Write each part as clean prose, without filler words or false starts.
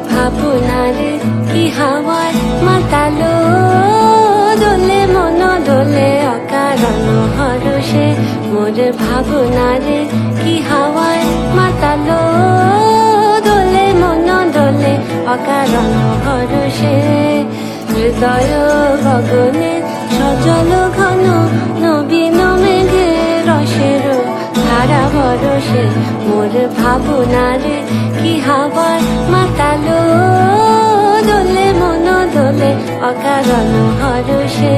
ভাবনার কি হাওয়ায় মাতালো দোলে মন দোলে অকারণ হরষে মোর ভাবনার কি হাওয়ায় মাতালো দোলে মন দোলে অকারণ হরষে হৃদয় গগনে সজল ঘন নবীন মেঘে রসের ধারা বরষে মোর ভাবনার কি হাওয়ায় মাতালো দোলে মন দোলে অকারণ হরষে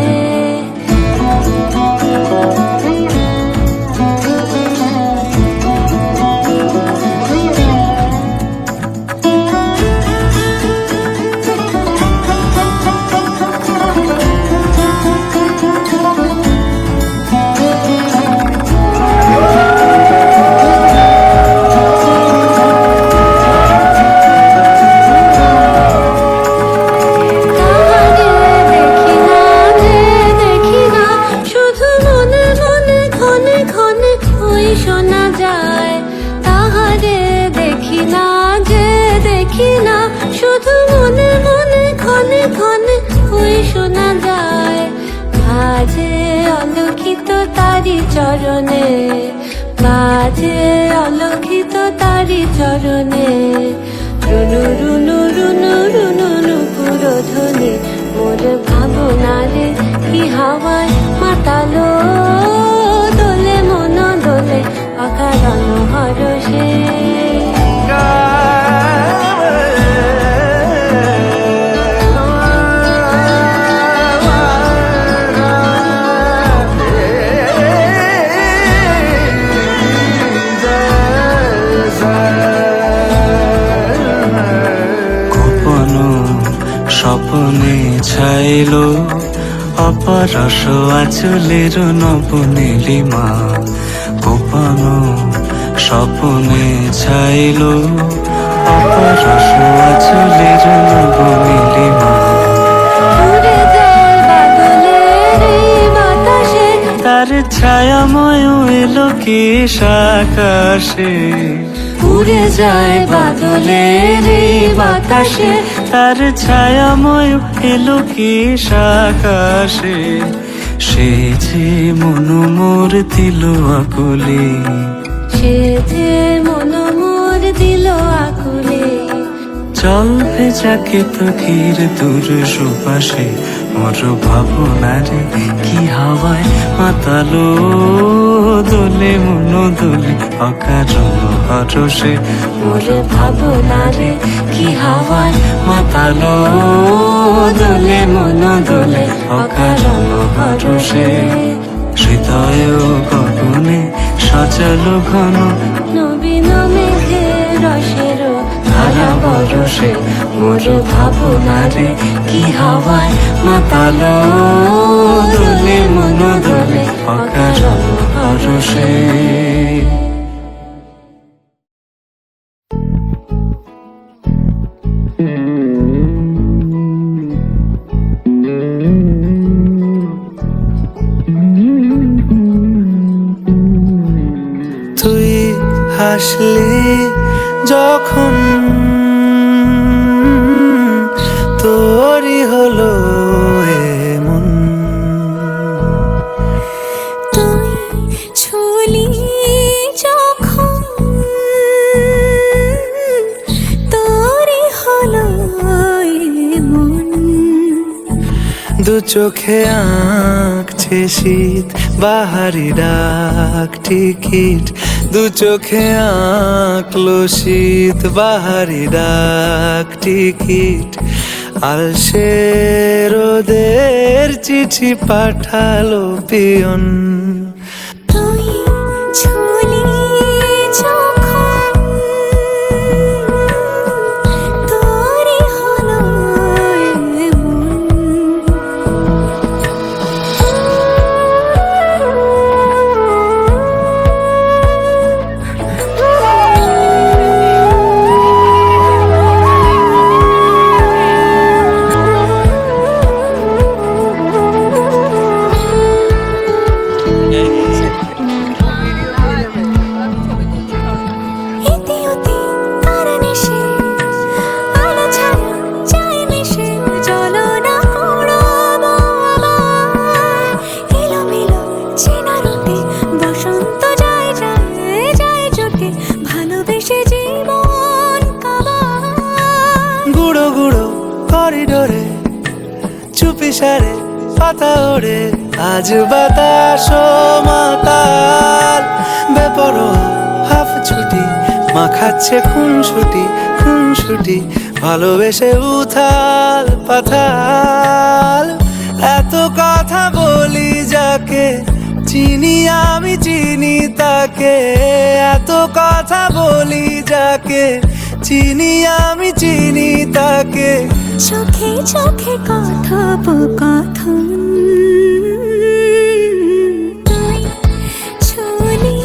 শুধু মনে মনে ক্ষণে ক্ষণে ওই শোনা যায় বাজে অলক্ষিত তারি চরণে বাজে অলক্ষিত তারি চরণে রুনু রুনু রুনু রুনু নুপুর ধ্বনি মোর ভাবনারে কি হাওয়ায় মাতালো দোলে মন দোলে অকারণ হরষে স্বপনে ছাইলো অপরস আচলের নব নীলিমা গোপন স্বপনে ছাইলো অপরস আচলের নব নীলিমা তার ছায়াময় এলো কি আকাশে উড়ে যায় বাদলের বাতাসে তার ছায়াময় এলো কি আকাশে সে যে মন মোর দিল আকুলে সে যে মন মোর দিল আকুলে চল ভেজাকে তকির দূর সুপাশে মোর ভাবনারে কি হাওয়ায় মাতালো দোলে মন দোলে অকারণ হরষে মোর ভাবনারে কি হাওয়ায় মাতালো দোলে মন দোলে অকারণ হরষে হৃদয় গগনে সজল ঘন নবীন মেঘে রসের ধারা বরষে মোর ভাবনারে কি হাওয়ায় মাতালো দোলে মন দোলে অকারণ হরষে তুই হাসলি যখন তোরই হলো এমন তুই ছুলি যখন তোরই হলো এমন দু চোখে আঁকছে শীত বাহারি ডাক টিকিট দু চোখে আঁকলো শীত বাহারি ডাক টিকিট আলসে রোদের চিঠি পাঠালো পিয়ন তুই ছুলি যখন তোর করিডোরে চুপি সারে পাতা ওড়ে, আজ বাতাস মাতাল বেপরোয়া হাফ ছুটি, মাখাচ্ছে খুনসুটি খুনসুটি, ভালোবেসে উথাল পাথাল। এত কথা বলি যাকে চিনি আমি চিনি তাকে, এত কথা বলি যাকে চিনি আমি চিনি তাকে। চোখে চোখে কথোপকথন, তুই ছুলি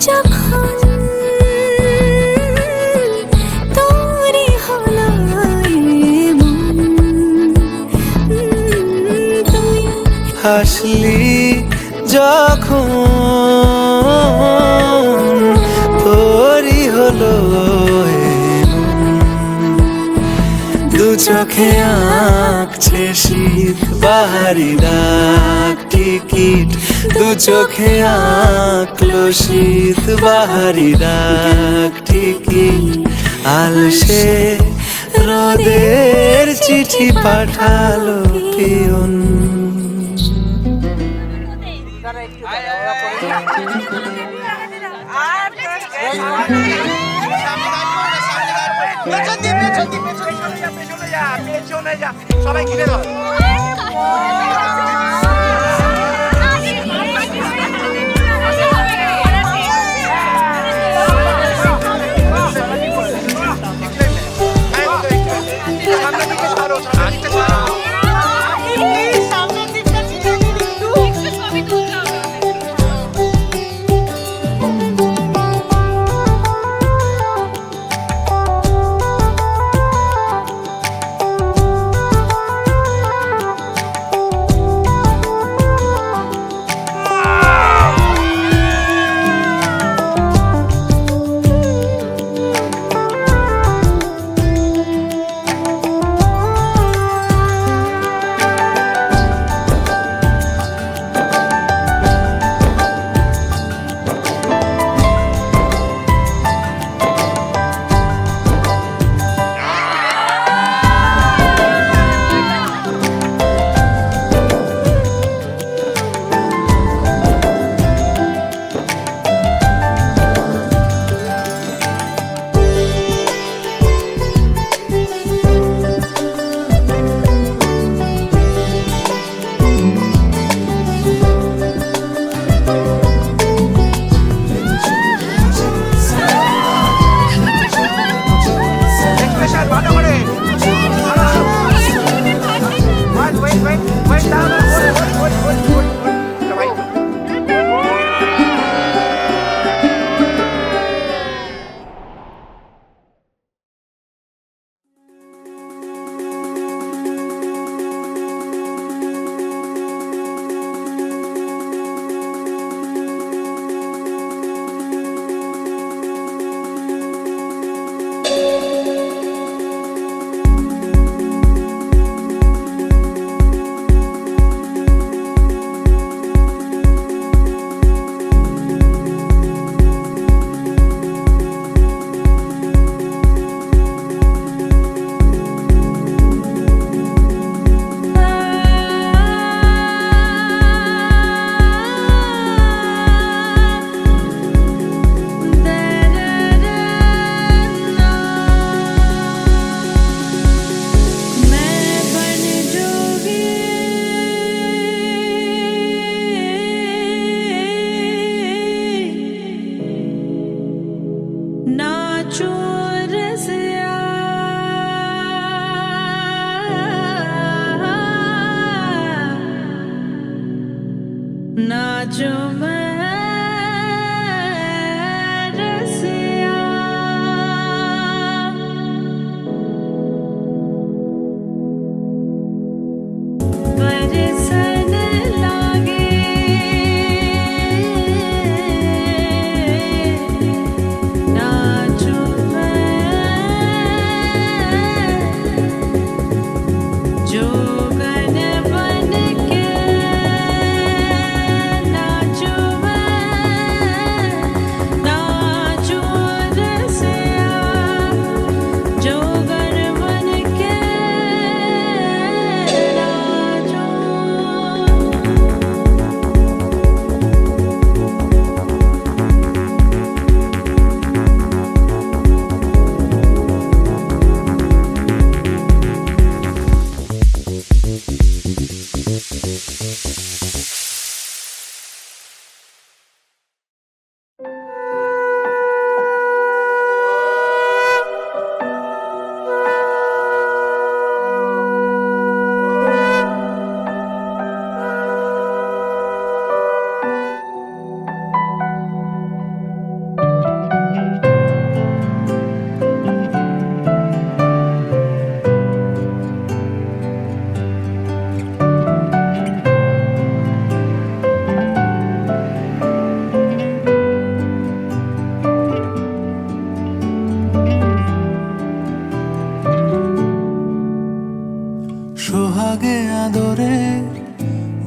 যখন তোরই হলো মন, তুই হাসলি যখন তোরই হলো দু চোখে আঁকছে শীত বাহারি ডাক টিকিট, দু চোখে আঁকলো শীত বাহারি ডাক টিকিট। আলসে রোদের চিঠি পাঠালো পিয়ন। সবাই ঘিরে ধর।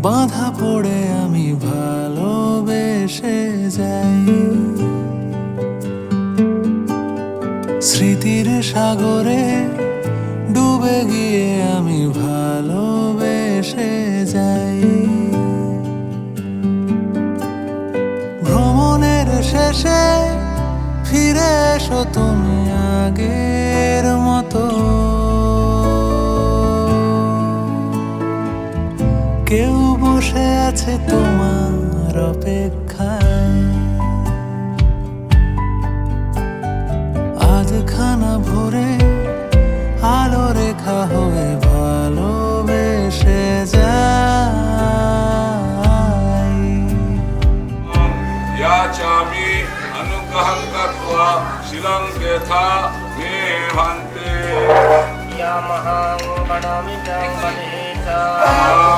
বাঁধা পড়ে আমি ভালোবেসে যাই। স্মৃতির সাগরে ডুবে গিয়ে আমি ভালোবেসে যাই। ভ্রমণের শেষে ফিরে এসো তুমি আগের মতো। কেউ বসে আছে তোমার অপেক্ষায়। আধখানা ভরে আলো রেখা হয়ে ভালোবেসে যাই। याचामि अनुग्रहं कृत्वा शिलं यथा मे भन्ते यामहं गणमिदं वदेता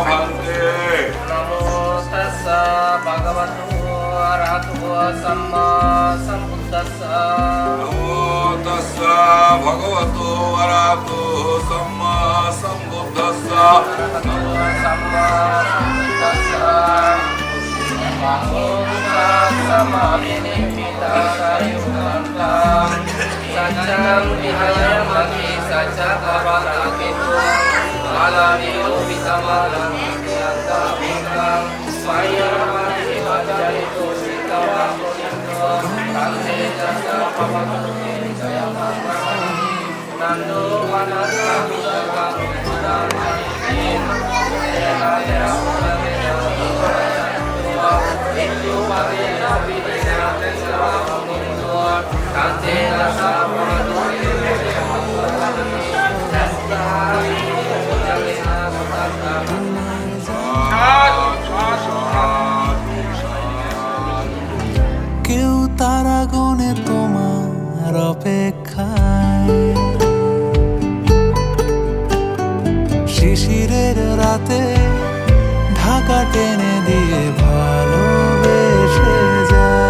भन्ते नमो तस्सा भगवतो अरहतो सम्मा सम्बुद्धस्सा नमो तस्सा भगवतो अरहतो सम्मा सम्बुद्धस्सा नमो सम्मा सम्बुद्धस्सा ओम तस्समामिने पिताकायुक्तं सच्चं विहाय महि सच्चभवनाकितो आलामिरो विसमानं यन्ताभिङ्गं स्वयंमहि वज्जयितो सिद्धवाकुनिन्दो कन्ते तस्सा भवतु ते जयमङ्गलम् नन्दो वनस्सविदं কেউ তারা গনে তোমার অপেক্ষায়। শিশিরের রাতে ঢাকা টেনে দিয়ে ভালোবেসে যায়।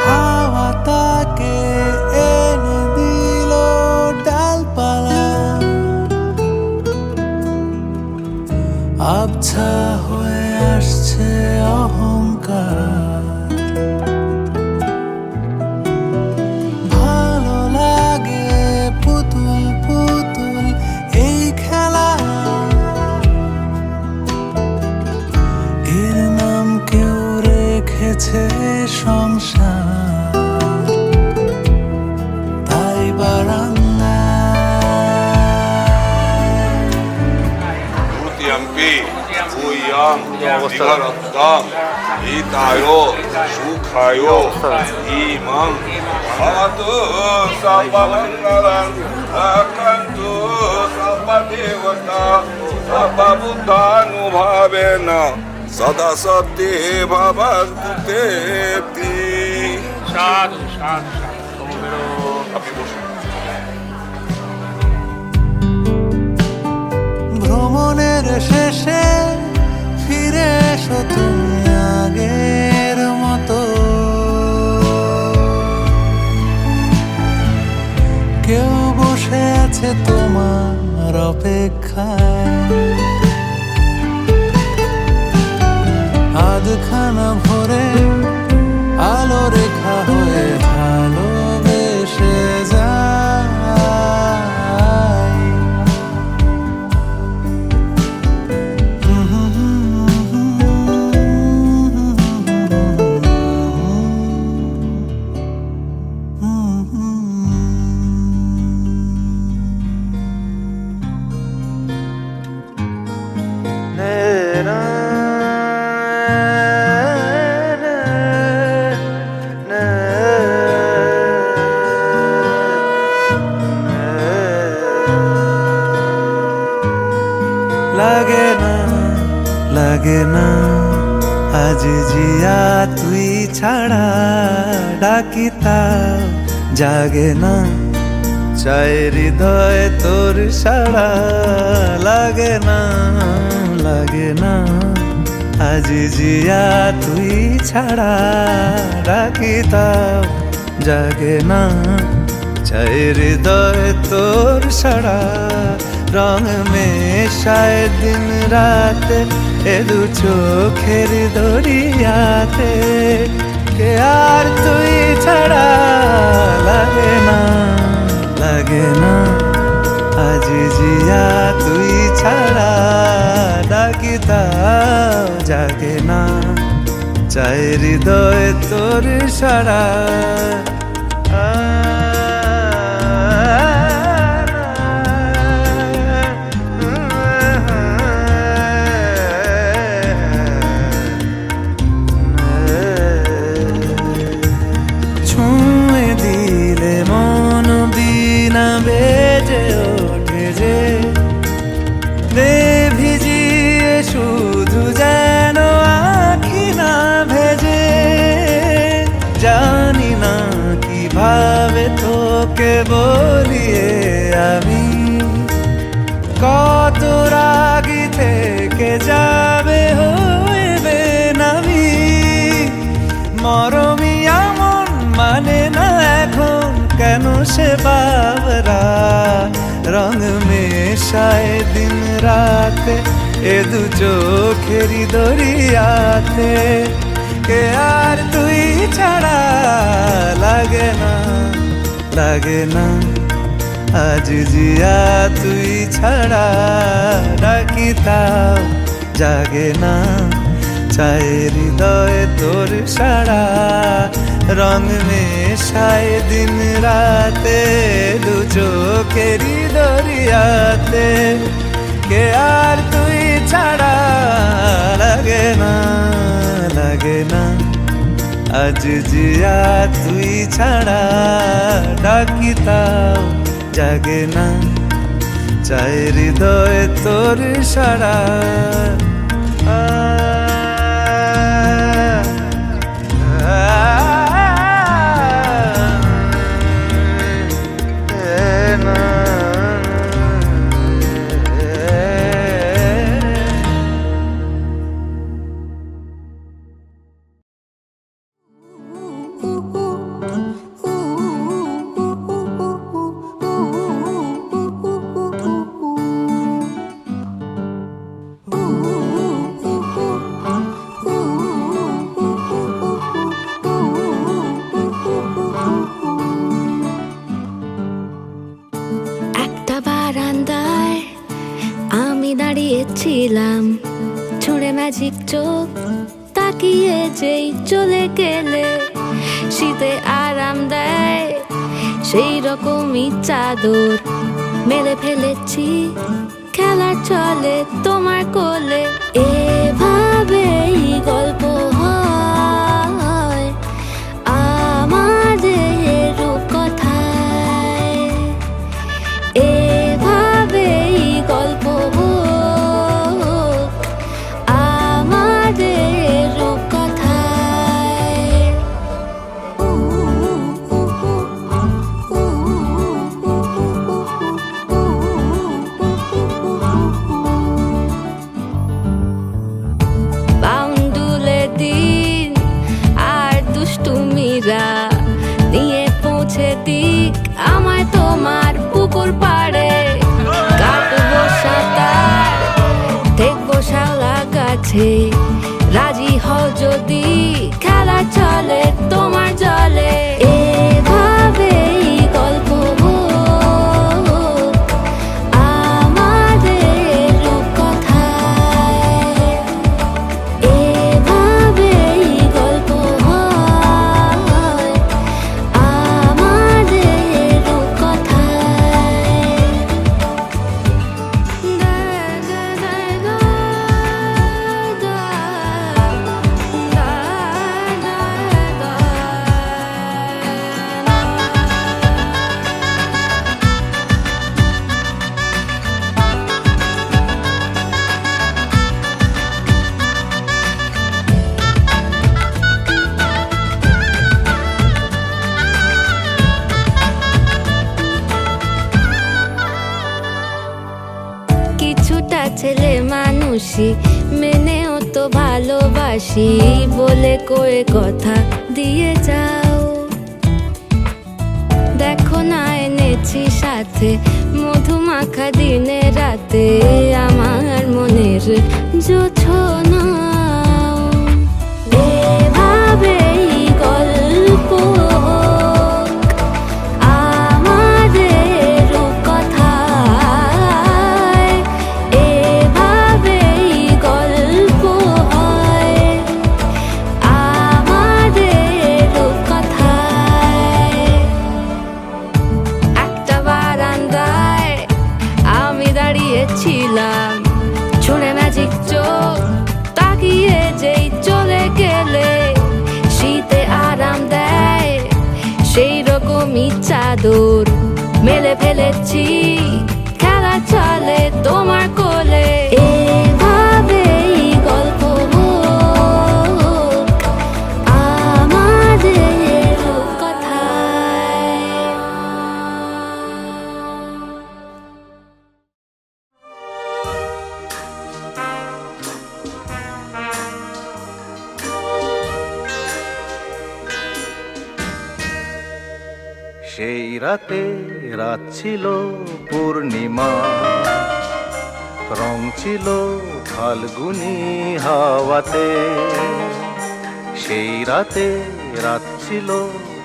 হাওয়া তাকে এনে দিল ডালপালা, আবছা হয়ে আসছে অহংকার। ভালো লাগে পুতুল পুতুল এই খেলা, এর নাম কেউ রেখেছে সংসার। তাই বারান্দায় द्वितीयम्पि भूयां दिगरत्तां हितायो सुखायो इमं भवतु सर्वमङ्गलं रक्षन्तु सर्वदेवता सर्वबुद्धानुभावेन सदा सत्ये भवन्तु ते। साधु साधु তোমরা আপনি বসুন। ভ্রমণের শেষে ফিরে এসো তুমি আগের মতো। কেউ বসে আছে তোমার অপেক্ষায়। আধখানা ভরে আলো রেখা হয়ে ভালোবেসে যাই। জিয়া তুই ছাড়া ডাকি তাও জাগে না, চাই হৃদয় তোর সাড়া লাগে না, লাগে না। আজ জিয়া তুই ছাড়া ডাকি তাও জাগে না, চাই হৃদয় তোর সাড়া। রং মেশায় দিন রাতে এ দু চোখের দরিয়াতে, কে আর তুই ছাড়া লাগে না, লাগে না। আজ জিয়া তুই ছাড়া ডাকি তাও জাগে না, চাই হৃদয় তোর সাড়া। ছুঁয়ে দিলে মন বিনা বেজে ওঠে যে, দে ভিজিয়ে শুধু যেন আখি না ভেজে। জানি না কিভাবে তোকে বলিয়ে আমি, কত রাগি থেকে যাবে হইবে নামি। মরমি আমন মানে না এখন কেন সে বাবরা, রং মেশায় দিন রাতে এ দু চোখেরি দরিয়াতে, কে আর তুই ছাড়া লাগে না, লাগে না। আজ জিয়া তুই ছাড়া ডাকি তাও জাগে না, চাই হৃদয় তোর সাড়া। রং মেশায় দিন রাতে দু চোখেরি দরিয়াতে, কে আর তুই ছাড়া লাগে না, লাগে না। আজ জিয়া তুই ছাড়া ডাকি তাও জাগে না, চাই হৃদয় তোর সাড়া। একটা বারান্দায় আমি দাঁড়িয়েছিলাম, ছুঁড়ে ম্যাজিক চোখ তাকিয়ে যেই চলে গেলে। শীতে আরাম দেয় সেই রকমই চাদর মেলে ফেলেছি, খেলার চলে তোমার কোলে। এভাবেই গল্প হয় আমাদের রূপকথায়, এভাবেই গল্প হোক আমাদের রূপকথায়। বাউন্ডুলে দিন আর দুষ্টুমিরা নিয়ে পৌঁছে দিক আমায় তোমার পুকুর পাড়ে। কাটবো সাঁতার দেখবো শাওলা গাছে, রাজি হও যদি খেলা চলে তোমার জলে। এভাবেই গল্প হোক আমাদের রূপকথায়, এভাবেই গল্প হয় আমাদের রূপকথায়। দা দা দা দা দা হাসি মেনেও তো ভালোবাসি বলে করে কথা দিয়ে যাও। দেখো না এনেছি সাথে মধুমাখা দিনে রাতে আমার মনের জোছনা। এভাবেই গল্প আমাদের কথায়, এভাবেই গল্প হয় আমাদের কথায়। একটা বারান্দায় আমি দাঁড়িয়েছিলাম, ছুঁড়ে ম্যাজিক চোখ তাকিয়ে যেই চলে গেলে শীতে আরাম দেয় সেই রকমই চাদর মেলে ফেলেছি, খেলা চলে তোমার কোলে। এভাবেই গল্প হোক আমাদের কথায়। সেই রাতে রাত ছিল পূর্ণিমা, রং ছিল ফাল্গুনি হাওয়াতে। সেই রাতে রাত ছিল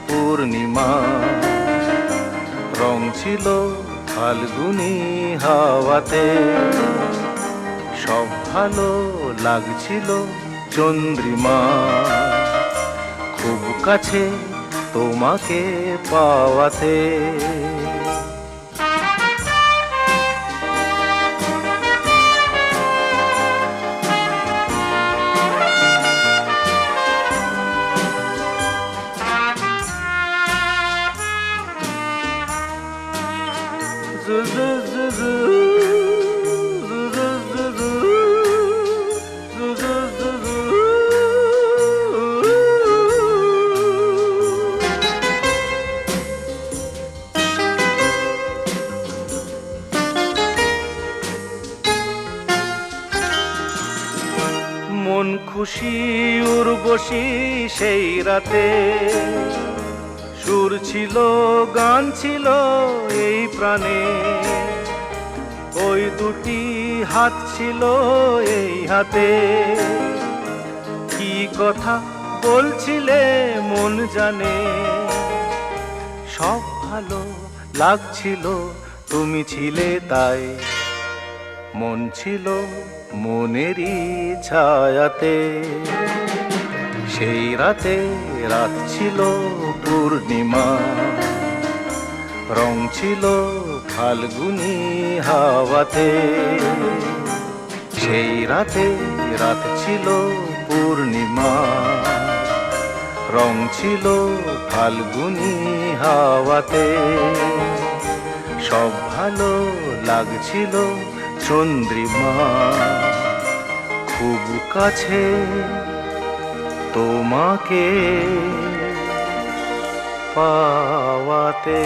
পূর্ণিমা, রং ছিল ফাল্গুনি হাওয়াতে। সব ভালো লাগছিল চন্দ্রিমা, খুব কাছে তোমাকে পাওয়াতে। মন খুশি উর্বশী সেই রাতে, সুর ছিল গান ছিল এই প্রাণে। ওই দুটি হাত ছিল এই হাতে, কি কথা বলছিলে মন জানে। সব ভালো লাগছিল তুমি ছিলে তাই, মন ছিল মনেরই ছায়াতে। সেই রাতে রাত ছিল পূর্ণিমা, রং ছিল ফাল্গুনি হাওয়াতে। সেই রাতে রাত ছিল পূর্ণিমা, রং ছিল ফাল্গুনি হাওয়াতে। সব ভালো লাগছিল চন্দ্রিমা, খুব কাছে তোমাকে পাওয়াতে।